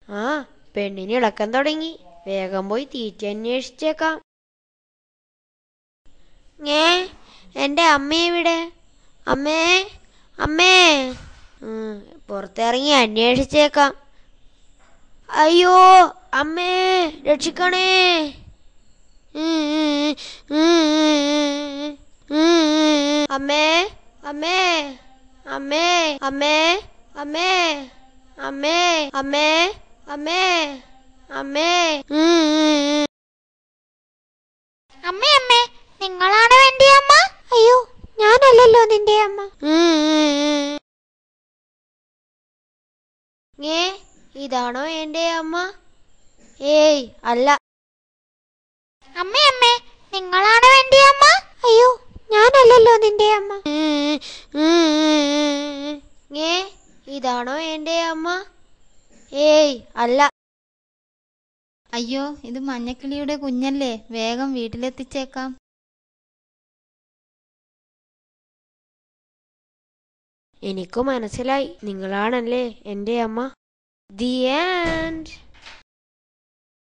ആ, പെണ്ണിന് ഇളക്കം തുടങ്ങി. വേഗം പോയി തീറ്റ അന്വേഷിച്ചേക്കാം. എന്റെ അമ്മ എവിടെ? അമ്മേ, അമ്മേ. പുറത്തിറങ്ങി അന്വേഷിച്ചേക്കാം. അയ്യോ, അമ്മേ, രക്ഷിക്കണേ. അമ്മേ, അമ്മേ, അമ്മേ, അമ്മേ, അമ്മേ, അമ്മേ, അമ്മേ, അമ്മേ, അമ്മേ. അമ്മേ, അമ്മേ, നിങ്ങളാണോ എന്റെ അമ്മ? അയ്യോ, ഞാനല്ലല്ലോ നിന്റെ അമ്മ. ഇതാണോ എന്റെ അമ്മ? ഏയ്, അല്ല. അമ്മേ, അമ്മേ, നിങ്ങളാണോ എന്റെ അമ്മ? അയ്യോ, ഞാനല്ലല്ലോ നിന്റെ അമ്മ. ഇതാണോ എന്റെ അമ്മ? ഏയ്, അല്ല. അയ്യോ, ഇത് മഞ്ഞക്കിളിയുടെ കുഞ്ഞല്ലേ, വേഗം വീട്ടിലെത്തിച്ചേക്കാം. എനിക്ക് മനസ്സിലായി, നിങ്ങളാണല്ലേ എന്റെ അമ്മ. The end.